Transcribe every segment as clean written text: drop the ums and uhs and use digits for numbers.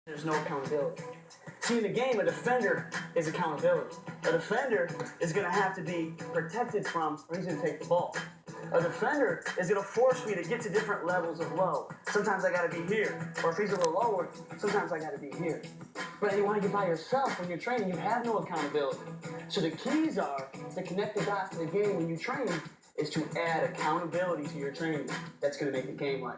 there's no accountability. See, in the game, a defender is accountability. A defender is going to have to be protected from, or he's going to take the ball. A defender is going to force me to get to different levels of low. Sometimes I got to be here. Or if he's a little lower, sometimes I got to be here. But you want to get by yourself when you're training, you have no accountability. So the keys are to connect the dots to the game when you train is to add accountability to your training. That's going to make the game right.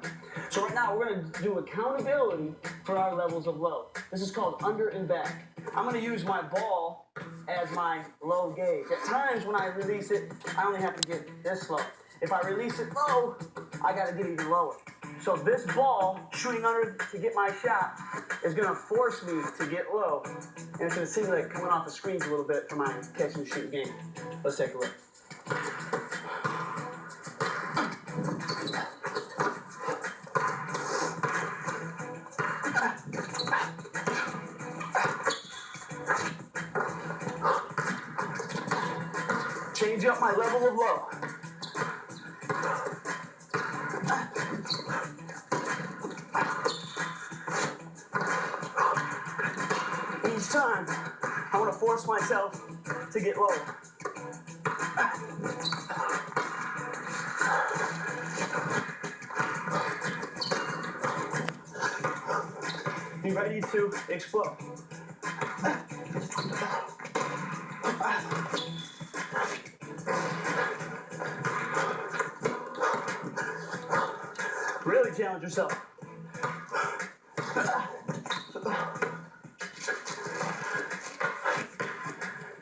So right now, we're going to do accountability for our levels of low. This is called under and back. I'm going to use my ball as my low gauge. At times when I release it, I only have to get this low. If I release it low, I got to get even lower. So this ball shooting under to get my shot is going to force me to get low. And it's going to simulate coming off the screens a little bit for my catch and shoot game. Let's take a look. Change up my level of low. Each time, I want to force myself to get low. Be ready to explode. Really challenge yourself.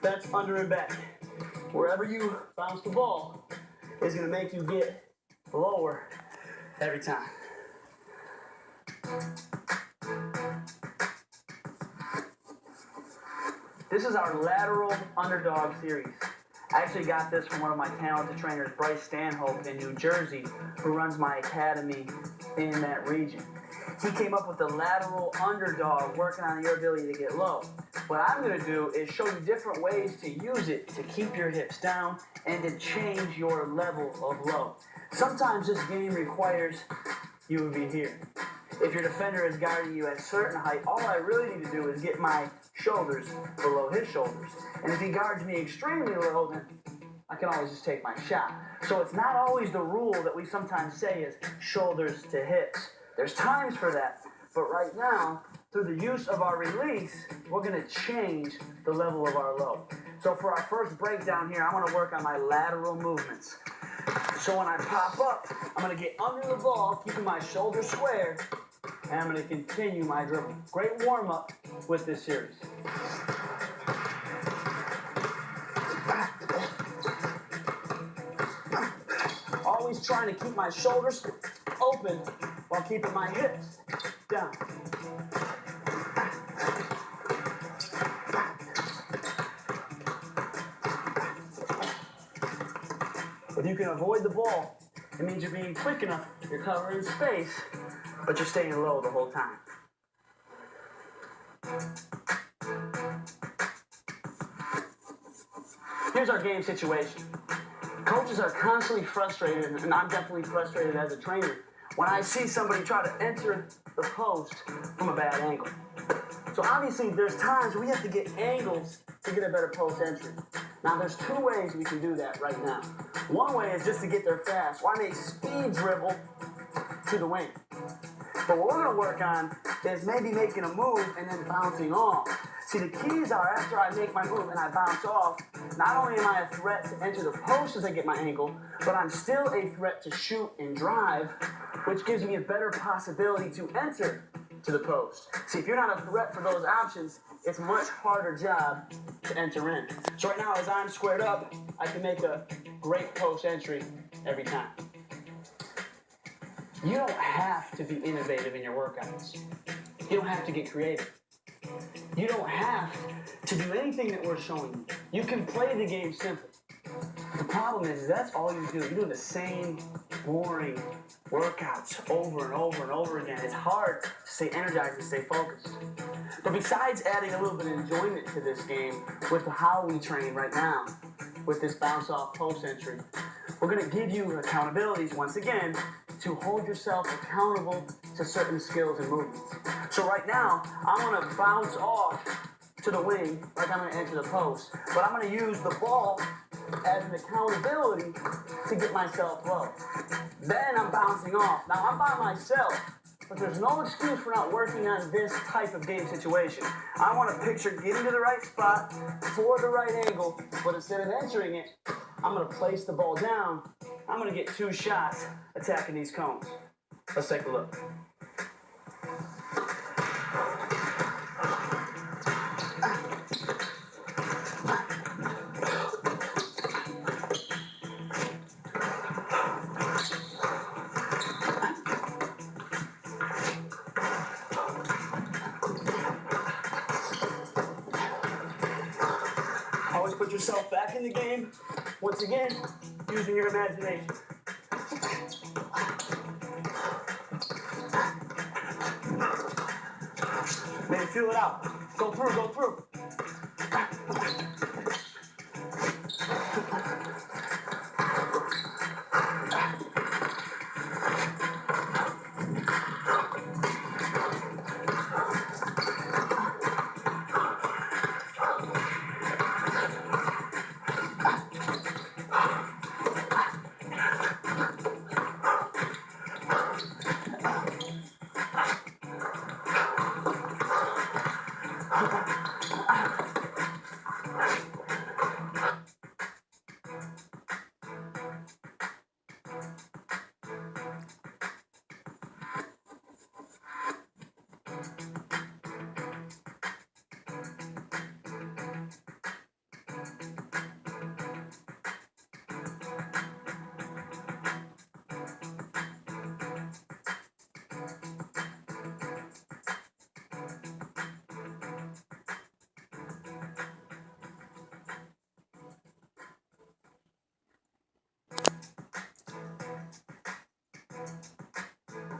That's under and back. Wherever you bounce the ball is going to make you get lower every time. This is our lateral underdog series. I actually got this from one of my talented trainers, Bryce Stanhope in New Jersey, who runs my academy in that region. He came up with the lateral underdog, working on your ability to get low. What I'm going to do is show you different ways to use it to keep your hips down and to change your level of low. Sometimes this game requires you to be here. If your defender is guarding you at a certain height, all I really need to do is get my shoulders below his shoulders. And if he guards me extremely low, then I can always just take my shot. So it's not always the rule that we sometimes say is shoulders to hips. There's times for that. But right now, through the use of our release, we're going to change the level of our low. So for our first breakdown here, I want to work on my lateral movements. So when I pop up, I'm going to get under the ball, keeping my shoulders square, and I'm going to continue my dribble. Great warm-up with this series. Always trying to keep my shoulders open while keeping my hips down. If you can avoid the ball, it means you're being quick enough, you're covering space, but you're staying low the whole time. Here's our game situation. Coaches are constantly frustrated, and I'm definitely frustrated as a trainer, when I see somebody try to enter the post from a bad angle. So obviously there's times we have to get angles to get a better post entry. Now there's two ways we can do that right now. One way is just to get there fast. Why make speed dribble to the wing? But what we're going to work on is maybe making a move and then bouncing off. See, the keys are after I make my move and I bounce off, not only am I a threat to enter the post as I get my angle, but I'm still a threat to shoot and drive, which gives me a better possibility to enter to the post. See, if you're not a threat for those options, it's a much harder job to enter in. So right now, as I'm squared up, I can make a great post entry every time. You don't have to be innovative in your workouts. You don't have to get creative. You don't have to do anything that we're showing you. You can play the game simple. The problem is that's all you do. You're doing the same boring workouts over and over and over again. It's hard to stay energized and stay focused. But besides adding a little bit of enjoyment to this game with how we train right now, with this bounce off post entry, we're going to give you accountabilities once again to hold yourself accountable to certain skills and movements. So right now, I'm going to bounce off to the wing, like I'm going to enter the post, but I'm going to use the ball as an accountability to get myself low. Then I'm bouncing off. Now I'm by myself, but there's no excuse for not working on this type of game situation. I want to picture getting to the right spot for the right angle, but instead of entering it, I'm going to place the ball down. I'm going to get 2 shots attacking these cones. Let's take a look. Always put yourself back in the game. Once again, using your imagination. Maybe feel it out. Go through, go through.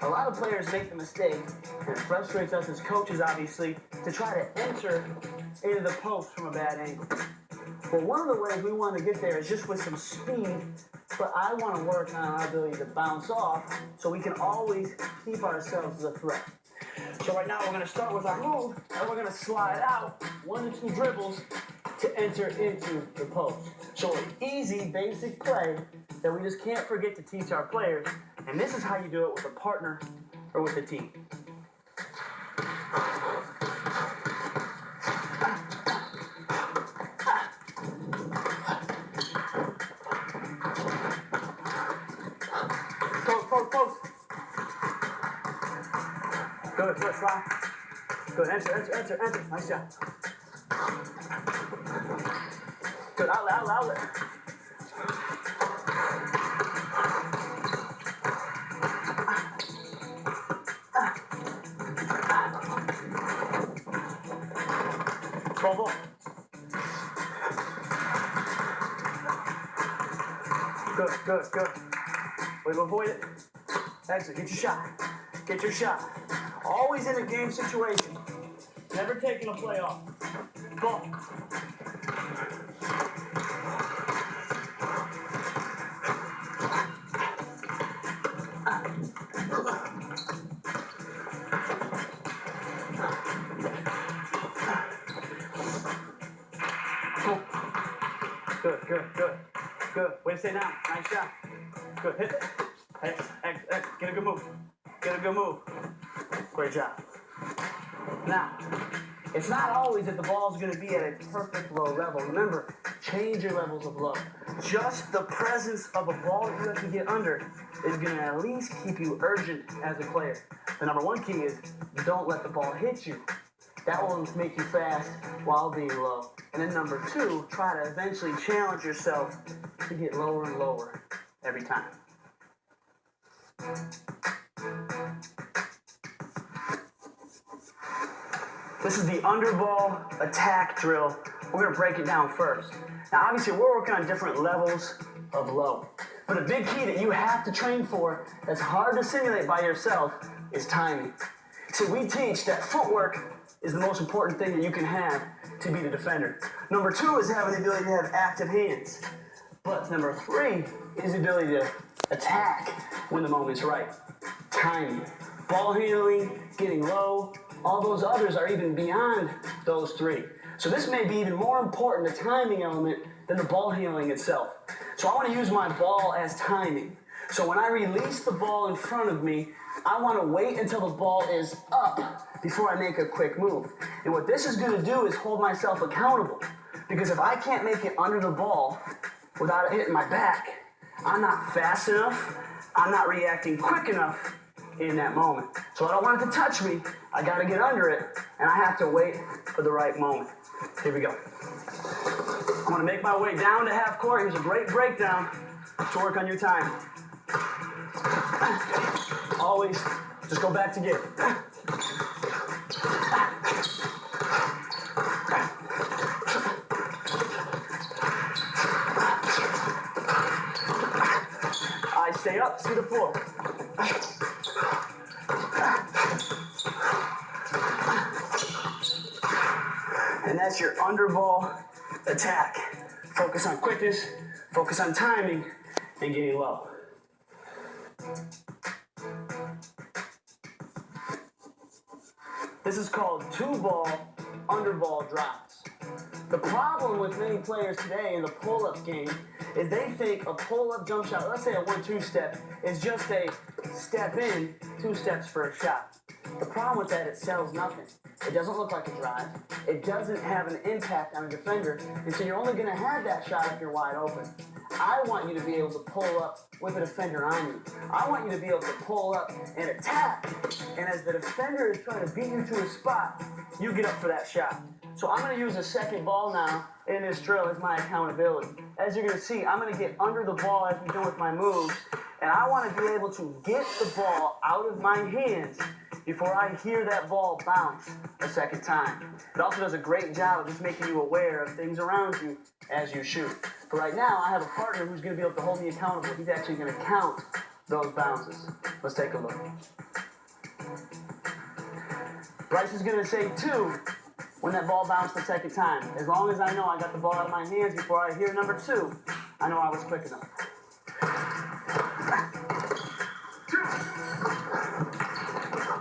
A lot of players make the mistake, and it frustrates us as coaches, obviously, to try to enter into the post from a bad angle. But one of the ways we want to get there is just with some speed, but I want to work on our ability to bounce off so we can always keep ourselves as a threat. So right now we're going to start with our move, and we're going to slide out 1 to 2 dribbles to enter into the post. So an easy, basic play that we just can't forget to teach our players, and this is how you do it with a partner or with a team. Post. Good, slide. Good, enter. Nice shot. Good, outlet. Ball. Good. Way to avoid it. Exit, get your shot. Always in a game situation. Never taking a play off. Ball. Good. Way to stay down. Nice shot. Good. Hit it. X. Get a good move. Great job. Now, it's not always that the ball's going to be at a perfect low level. Remember, change your levels of low. Just the presence of a ball that you have to get under is going to at least keep you urgent as a player. The number 1 key is don't let the ball hit you. That will make you fast while being low. And then number 2, try to eventually challenge yourself to get lower and lower every time. This is the underball attack drill. We're going to break it down first. Now, obviously, we're working on different levels of low. But a big key that you have to train for that's hard to simulate by yourself is timing. So we teach that footwork is the most important thing that you can have to be the defender. Number 2 is having the ability to have active hands. But number 3 is the ability to attack when the moment's right. Timing, ball handling, getting low, all those others are even beyond those three. So this may be even more important, the timing element, than the ball handling itself. So I want to use my ball as timing. So when I release the ball in front of me, I want to wait until the ball is up before I make a quick move. And what this is going to do is hold myself accountable. Because if I can't make it under the ball without it hitting my back, I'm not fast enough, I'm not reacting quick enough in that moment. So I don't want it to touch me, I got to get under it, and I have to wait for the right moment. Here we go. I'm going to make my way down to half court. Here's a great breakdown to work on your time. Always just go back to get it. I stay up, see the floor. And that's your underball attack. Focus on quickness, focus on timing, and getting low. This is called two-ball underball drops. The problem with many players today in the pull-up game is they think a pull-up jump shot, let's say a 1-2 step, is just a step in, 2 steps for a shot. The problem with that, it sells nothing. It doesn't look like a drive. It doesn't have an impact on a defender, and so you're only going to have that shot if you're wide open. I want you to be able to pull up with a defender on you. I want you to be able to pull up and attack, and as the defender is trying to beat you to a spot, you get up for that shot. So I'm going to use a second ball now in this drill as my accountability. As you're going to see, I'm going to get under the ball as we're doing with my moves, and I want to be able to get the ball out of my hands before I hear that ball bounce a second time. It also does a great job of just making you aware of things around you as you shoot. But right now, I have a partner who's going to be able to hold me accountable. He's actually going to count those bounces. Let's take a look. Bryce is going to say 2 when that ball bounced the second time. As long as I know I got the ball out of my hands before I hear number 2, I know I was quick enough.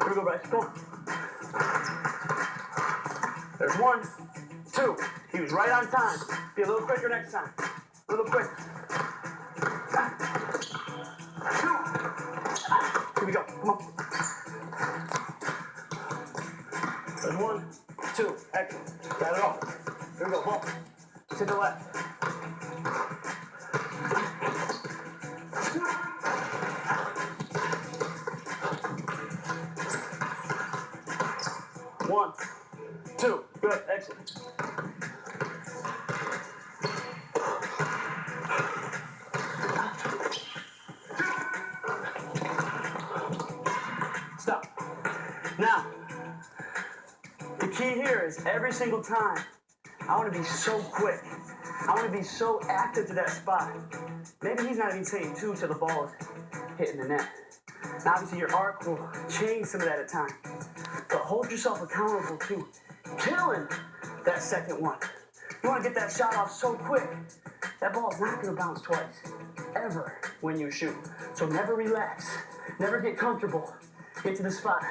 Here we go, Bryce. Go. There's 1, 2. He was right on time. Be a little quicker next time. A little quicker. 2. Here we go. Come on. There's 1, 2. Excellent. Got it all. Here we go. Ball. To the left. 1, 2. Good. Excellent. Stop. Now, the key here is every single time, I want to be so quick. I want to be so active to that spot. Maybe he's not even saying 2 till the ball is hitting the net. Now, obviously, your arc will change some of that at times. But hold yourself accountable to killing that second one. You want to get that shot off so quick, that ball's not going to bounce twice, ever, when you shoot. So never relax, never get comfortable. Get to the spot.